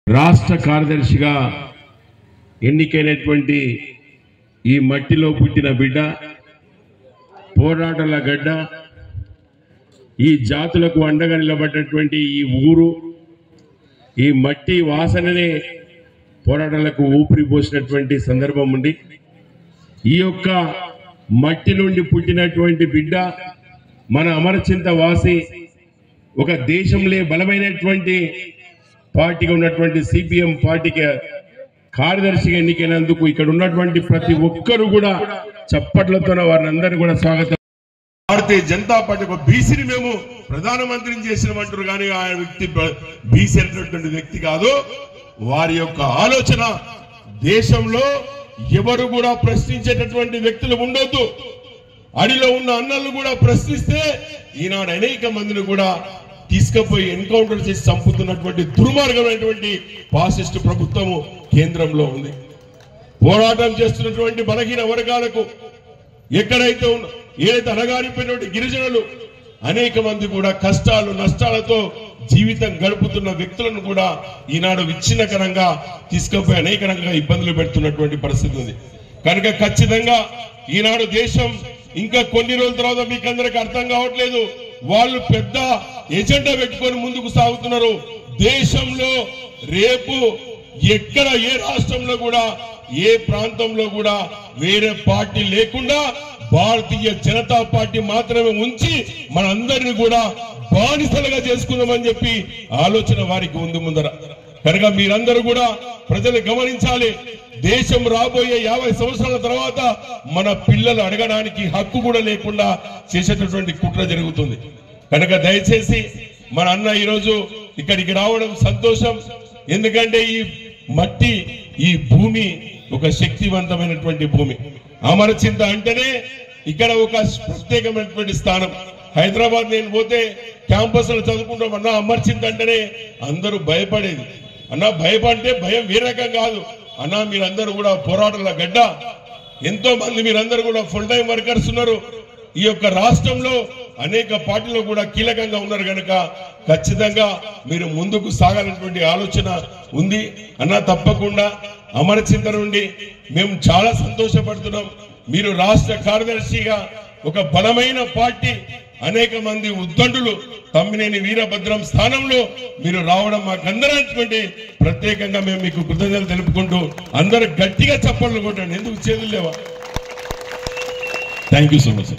రాష్ట్ర కార్యదర్శిగా ఎన్నికైనటువంటి ఈ మట్టిలో పుట్టిన బిడ్డ, పోరాటాల గడ్డ, ఈ జాతులకు అండగా నిలబడ్డటువంటి ఈ ఊరు, ఈ మట్టి వాసననే పోరాటాలకు ఊపిరి పోసినటువంటి సందర్భం ఉంది. ఈ యొక్క మట్టి నుండి పుట్టినటువంటి బిడ్డ మన అమరచింత వాసి, ఒక దేశంలో బలమైనటువంటి పార్టీగా ఉన్నటువంటి సిపిఎం పార్టీకి కార్యదర్శిగా ఎన్నికైనందుకు ఇక్కడ ఉన్నటువంటి ప్రతి ఒక్కరు కూడా చప్పట్లతో వారిని అందరినీ కూడా స్వాగతం. భారతీయ జనతా పార్టీ ఒక బీసీని మేము ప్రధానమంత్రిని చేసినమంటారు, కానీ ఆ వ్యక్తి బీసీ అనేటువంటి వ్యక్తి కాదు. వారి యొక్క ఆలోచన దేశంలో ఎవరు కూడా ప్రశ్నించేటటువంటి వ్యక్తులు ఉండొద్దు. అడిలో ఉన్న అన్నలు కూడా ప్రశ్నిస్తే ఈనాడు అనేక మందిని కూడా తీసుకుపోయి ఎన్కౌంటర్ చేసి చంపుతున్నటువంటి దుర్మార్గమైనటువంటి ఫాసిస్ట్ ప్రభుత్వము కేంద్రంలో ఉంది. పోరాటం చేస్తున్నటువంటి బలహీన వర్గాలకు ఎక్కడైతే ఏదైతే అణగారిపోయినటువంటి గిరిజనులు అనేక మంది కూడా కష్టాలు నష్టాలతో జీవితం గడుపుతున్న వ్యక్తులను కూడా ఈనాడు విచ్ఛిన్నకరంగా తీసుకుపోయి అనేక రకంగా ఇబ్బందులు పెడుతున్నటువంటి పరిస్థితి ఉంది. కనుక ఖచ్చితంగా ఈనాడు దేశం ఇంకా కొన్ని రోజుల తర్వాత మీకు అందరికి అర్థం కావట్లేదు, వాళ్ళు పెద్ద ఎజెండా పెట్టుకొని ముందుకు సాగుతున్నారు. దేశంలో రేపు ఎక్కడ ఏ రాష్ట్రంలో కూడా ఏ ప్రాంతంలో కూడా వేరే పార్టీ లేకుండా భారతీయ జనతా పార్టీ మాత్రమే ఉంచి మనందరినీ కూడా బానిసలుగా చేసుకుందామని చెప్పి ఆలోచన వారికి ఉంది ముందర. కనుక మీరందరూ కూడా ప్రజలు గమనించాలి, దేశం రాబోయే 50 సంవత్సరాల తర్వాత మన పిల్లలు అడగడానికి హక్కు కూడా లేకుండా చేసేటటువంటి కుట్ర జరుగుతుంది. కనుక దయచేసి మన అన్న ఈరోజు ఇక్కడికి రావడం సంతోషం. ఎందుకంటే ఈ మట్టి, ఈ భూమి ఒక శక్తివంతమైనటువంటి భూమి. అమరచింత అంటేనే ఇక్కడ ఒక ప్రత్యేకమైనటువంటి స్థానం. హైదరాబాద్ నేను పోతే క్యాంపస్ లో చదువుకుంటాం, అన్న అమరచింత అంటేనే అందరూ భయపడేది. అన్న భయపడితే భయం వేరే రకం కాదు అన్న, మీరందరూ కూడా పోరాటాల గడ్డ, ఎంతో మంది మీరందరూ కూడా ఫుల్ టైం వర్కర్స్ ఉన్నారు. ఈ యొక్క రాష్ట్రంలో అనేక పార్టీలు కూడా కీలకంగా ఉన్నారు. కనుక ఖచ్చితంగా మీరు ముందుకు సాగాలనేటువంటి ఆలోచన ఉంది అన్న. తప్పకుండా అమరచింత నుండి మేము చాలా సంతోషపడుతున్నాం. మీరు రాష్ట్ర కార్యదర్శిగా ఒక బలమైన పార్టీ, అనేక మంది ఉద్దండులు తమ్మినేని వీరభద్రం స్థానంలో మీరు రావడం మాకందరటువంటి ప్రత్యేకంగా మేము మీకు కృతజ్ఞతలు తెలుపుకుంటూ అందరూ గట్టిగా చప్పట్లు కొట్టండి. ఎందుకు చేతులు లేవా? Thank you so much.